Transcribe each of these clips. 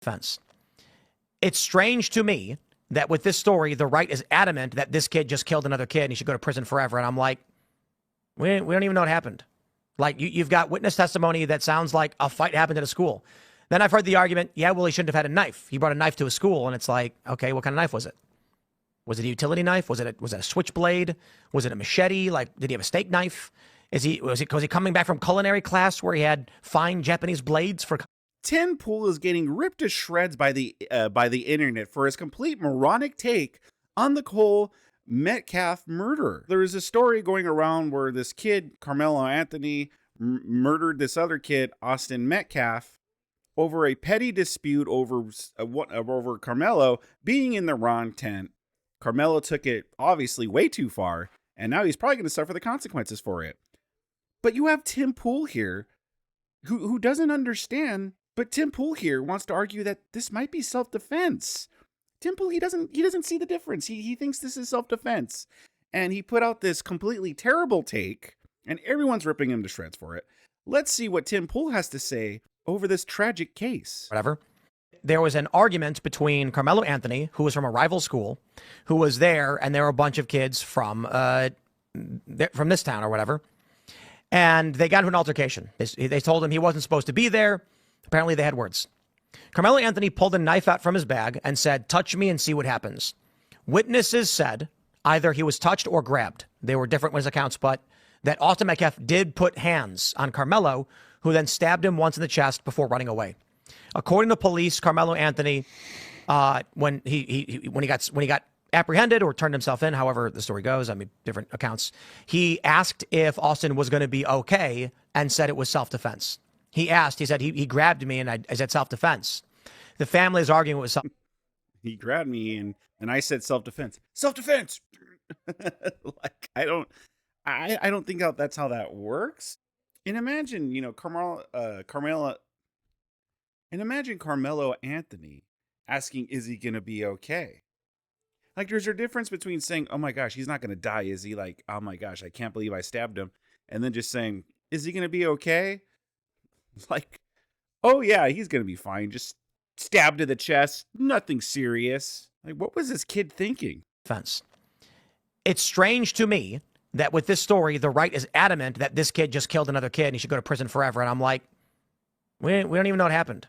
Fence. It's strange to me that with this story, the right is adamant that this kid just killed another kid and he should go to prison forever. And I'm like, we don't even know what happened. Like, you've got witness testimony that sounds like a fight happened at a school. Then I've heard the argument, yeah, well, he shouldn't have had a knife. He brought a knife to a school, and it's like, okay, what kind of knife was it? Was it a utility knife? Was it a switchblade? Was it a machete? Like, did he have a steak knife? Was he coming back from culinary class where he had fine Japanese blades for? Tim Pool is getting ripped to shreds by the internet for his complete moronic take on the whole Metcalf murder. There is a story going around where this kid, Karmelo Anthony, murdered this other kid, Austin Metcalf, over a petty dispute over Karmelo being in the wrong tent. Karmelo took it obviously way too far, and now he's probably going to suffer the consequences for it. But you have Tim Pool here, who doesn't understand. But Tim Pool here wants to argue that this might be self-defense. Tim Pool, he doesn't see the difference. He thinks this is self-defense, and he put out this completely terrible take, and everyone's ripping him to shreds for it. Let's see what Tim Pool has to say over this tragic case. Whatever. There was an argument between Karmelo Anthony, who was from a rival school, who was there, and there were a bunch of kids from this town or whatever, and they got into an altercation. They told him he wasn't supposed to be there. Apparently, they had words. Karmelo Anthony pulled a knife out from his bag and said, "Touch me and see what happens." Witnesses said either he was touched or grabbed. They were different witness accounts, but that Austin Metcalf did put hands on Karmelo, who then stabbed him once in the chest before running away. According to police, Karmelo Anthony, when he got apprehended or turned himself in, however the story goes, I mean, different accounts, he asked if Austin was going to be okay and said it was self-defense. He said he grabbed me and I said self-defense. The family is arguing it was He grabbed me and I said self-defense. Self-defense! Like, I don't think that's how that works. And imagine, Karmelo Anthony asking, is he going to be okay? Like, there's a difference between saying, oh my gosh, he's not going to die, is he? Like, oh my gosh, I can't believe I stabbed him. And then just saying, is he going to be okay? Like, oh yeah, he's going to be fine. Just stabbed to the chest. Nothing serious. Like, what was this kid thinking? Fence. It's strange to me that with this story, the right is adamant that this kid just killed another kid and he should go to prison forever. And I'm like, we don't even know what happened.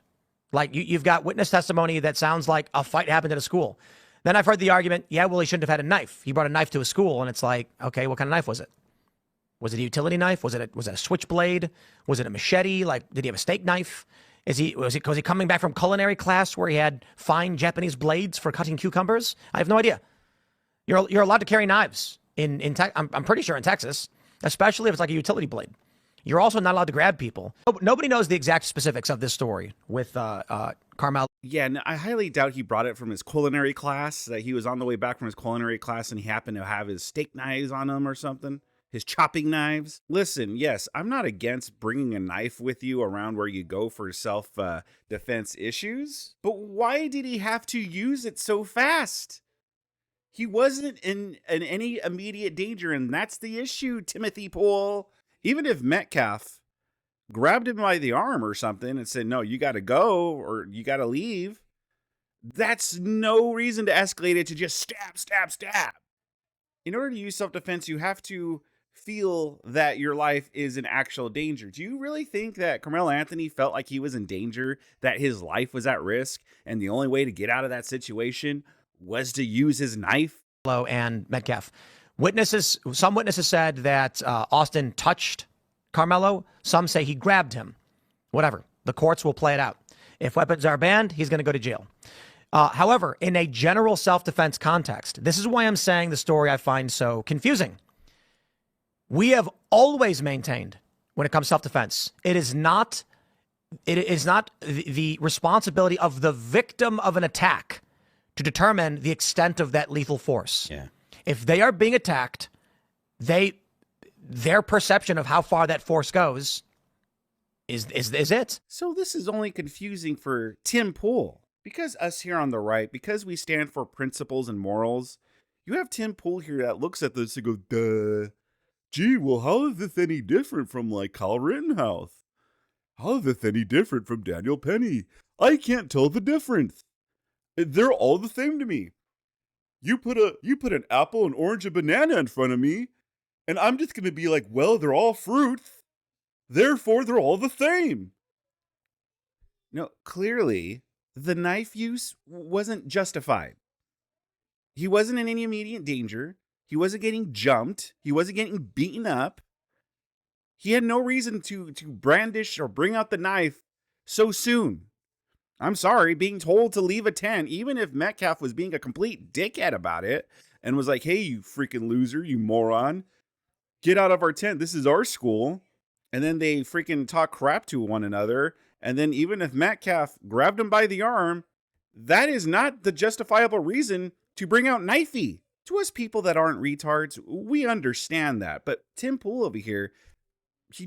Like, you've got witness testimony that sounds like a fight happened at a school. Then I've heard the argument, yeah, well, he shouldn't have had a knife. He brought a knife to a school, and it's like, okay, what kind of knife was it? Was it a utility knife? Was it a switchblade? Was it a machete? Like, did he have a steak knife? Was he coming back from culinary class where he had fine Japanese blades for cutting cucumbers? I have no idea. You're allowed to carry knives I'm pretty sure in Texas, especially if it's like a utility blade. You're also not allowed to grab people. Nobody knows the exact specifics of this story with Karmelo. Yeah, and I highly doubt he brought it from his culinary class, that he was on the way back from his culinary class and he happened to have his steak knives on him or something. His chopping knives. Listen, yes, I'm not against bringing a knife with you around where you go for self-defense issues, but why did he have to use it so fast? He wasn't in any immediate danger, and that's the issue, Timothy Poole. Even if Metcalf grabbed him by the arm or something and said, no, you got to go or you got to leave, that's no reason to escalate it to just stab, stab, stab. In order to use self-defense, you have to feel that your life is in actual danger. Do you really think that Karmelo Anthony felt like he was in danger, that his life was at risk, and the only way to get out of that situation was to use his knife? And Metcalf. Some witnesses said that Austin touched Karmelo. Some say he grabbed him. Whatever. The courts will play it out. If weapons are banned, he's going to go to jail. However, in a general self-defense context, this is why I'm saying the story I find so confusing. We have always maintained, when it comes to self-defense, it is not the responsibility of the victim of an attack to determine the extent of that lethal force. Yeah. If they are being attacked, their perception of how far that force goes is it. So this is only confusing for Tim Pool. Because us here on the right, because we stand for principles and morals, you have Tim Pool here that looks at this and goes, duh. Gee, well, how is this any different from, like, Kyle Rittenhouse? How is this any different from Daniel Penny? I can't tell the difference. They're all the same to me. You put an apple, an orange, a banana in front of me, and I'm just gonna be like, well, they're all fruits, therefore they're all the same. No, clearly the knife use wasn't justified. He wasn't in any immediate danger. He wasn't getting jumped. He wasn't getting beaten up. He had no reason to brandish or bring out the knife so soon. I'm sorry, being told to leave a tent, even if Metcalf was being a complete dickhead about it and was like, hey, you freaking loser, you moron, get out of our tent. This is our school. And then they freaking talk crap to one another. And then even if Metcalf grabbed him by the arm, that is not the justifiable reason to bring out knifey. To us people that aren't retards, we understand that. But Tim Pool over here, he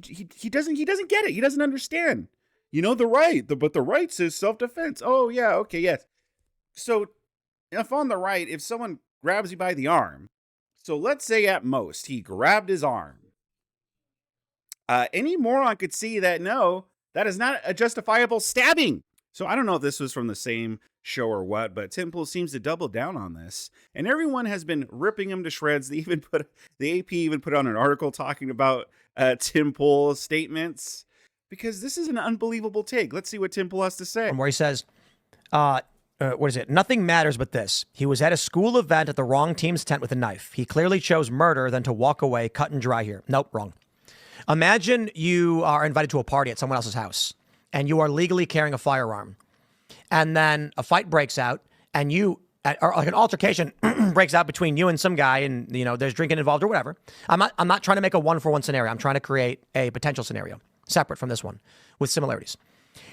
doesn't get it. He doesn't understand. You know, but the right says self-defense. Oh, yeah, okay, yes. So if on the right, if someone grabs you by the arm, so let's say at most he grabbed his arm. Any moron could see that, no, that is not a justifiable stabbing. So I don't know if this was from the same show or what, but Tim Pool seems to double down on this. And everyone has been ripping him to shreds. The AP even put on an article talking about Tim Pool's statements, because this is an unbelievable take. Let's see what Tim Pool has to say. Where he says, what is it? Nothing matters but this. He was at a school event at the wrong team's tent with a knife. He clearly chose murder than to walk away, cut and dry here. Nope, wrong. Imagine you are invited to a party at someone else's house and you are legally carrying a firearm. And then a fight breaks out and or like an altercation breaks out between you and some guy, and you know there's drinking involved or whatever. I'm not trying to make a 1-for-1 scenario. I'm trying to create a potential scenario separate from this one with similarities.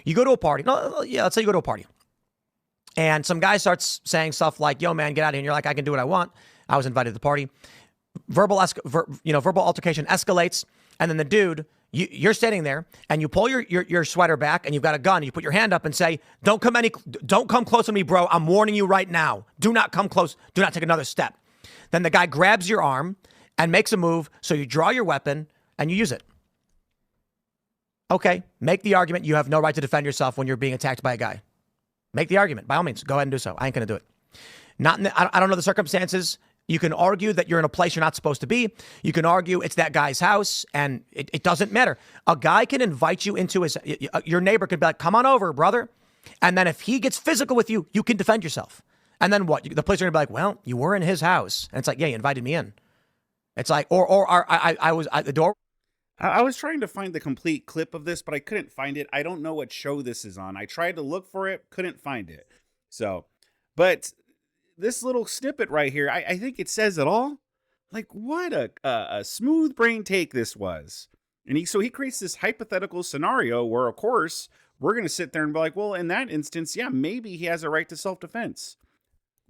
You go to a party. Let's say you go to a party. And some guy starts saying stuff like, yo, man, get out of here. And you're like, I can do what I want. I was invited to the party. Verbal altercation escalates. And then the dude, you're sitting there and you pull your sweater back and you've got a gun. You put your hand up and say, don't come close to me, bro. I'm warning you right now. Do not come close. Do not take another step. Then the guy grabs your arm and makes a move. So you draw your weapon and you use it. Okay, make the argument you have no right to defend yourself when you're being attacked by a guy. Make the argument. By all means, go ahead and do so. I ain't going to do it. I don't know the circumstances. You can argue that you're in a place you're not supposed to be. You can argue it's that guy's house, and it doesn't matter. A guy can invite you into your neighbor could be like, come on over, brother. And then if he gets physical with you, you can defend yourself. And then what? The police are going to be like, well, you were in his house. And it's like, yeah, you invited me in. It's like, I was at the door. I was trying to find the complete clip of this, but I couldn't find it. I don't know what show this is on. I tried to look for it, couldn't find it. So, but this little snippet right here, I think it says it all. Like, what a smooth brain take this was. And he creates this hypothetical scenario where, of course, we're going to sit there and be like, well, in that instance, yeah, maybe he has a right to self-defense.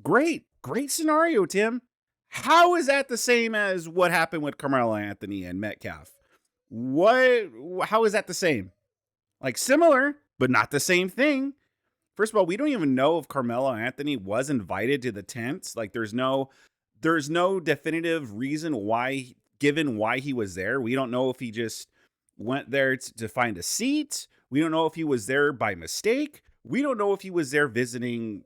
Great scenario, Tim. How is that the same as what happened with Karmelo Anthony and Metcalf? How is that the same? Like, similar, but not the same thing. First of all, we don't even know if Karmelo Anthony was invited to the tent. Like, there's no definitive reason why he was there. We don't know if he just went there to find a seat. We don't know if he was there by mistake. We don't know if he was there visiting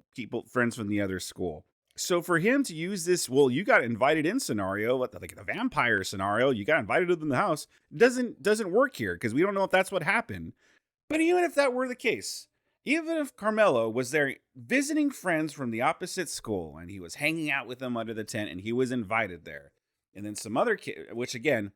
friends from the other school. So for him to use this, well, you got invited in scenario, like the vampire scenario, you got invited in the house, doesn't work here because we don't know if that's what happened. But even if that were the case, even if Karmelo was there visiting friends from the opposite school and he was hanging out with them under the tent and he was invited there, and then some other kid, which again,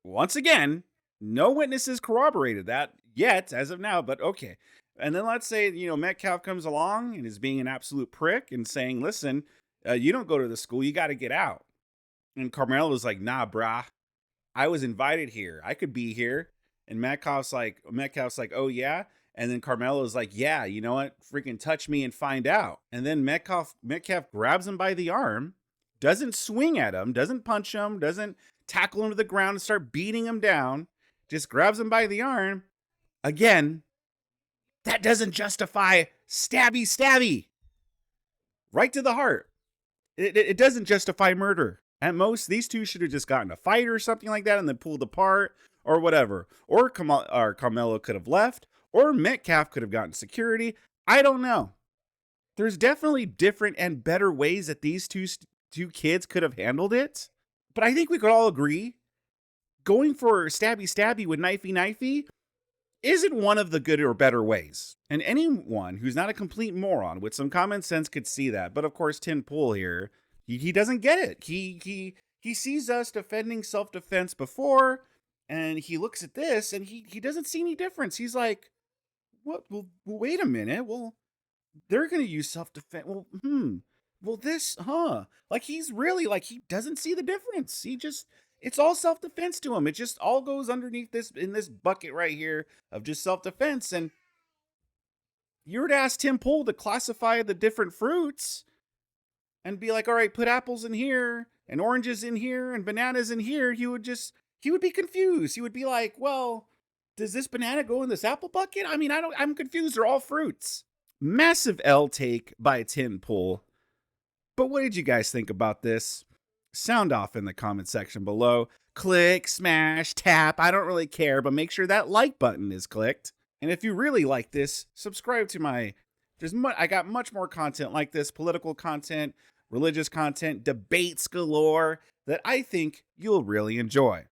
once again, no witnesses corroborated that yet as of now, but okay. And then let's say, Metcalf comes along and is being an absolute prick and saying, listen, you don't go to the school, you got to get out. And Karmelo was like, nah, brah, I was invited here. I could be here. And Metcalf's like, oh yeah. And then Karmelo's like, yeah, you know what? Freaking touch me and find out. And then Metcalf grabs him by the arm, doesn't swing at him, doesn't punch him, doesn't tackle him to the ground and start beating him down, just grabs him by the arm. Again, that doesn't justify stabby. Right to the heart. It doesn't justify murder. At most, these two should have just gotten a fight or something like that and then pulled apart or whatever. Or Karmelo could have left. Or Metcalf could have gotten security. I don't know. There's definitely different and better ways that these two kids could have handled it. But I think we could all agree going for stabby with knifey isn't one of the good or better ways. And anyone who's not a complete moron with some common sense could see that. But of course, Tin Pool here, he doesn't get it. He sees us defending self-defense before, and he looks at this and he doesn't see any difference. He's like, what? Well, wait a minute. Well, they're going to use self-defense. Well, this, like he's really like, he doesn't see the difference. It's all self-defense to him. It just all goes underneath this, in this bucket right here of just self-defense. And you were to ask Tim Pool to classify the different fruits and be like, all right, put apples in here and oranges in here and bananas in here. He would be confused. He would be like, well, does this banana go in this apple bucket? I mean, I'm confused. They're all fruits. Massive L take by Tin Pool. But what did you guys think about this? Sound off in the comment section below. Click, smash, tap. I don't really care, but make sure that like button is clicked. And if you really like this, subscribe to my... I got much more content like this. Political content, religious content, debates galore that I think you'll really enjoy.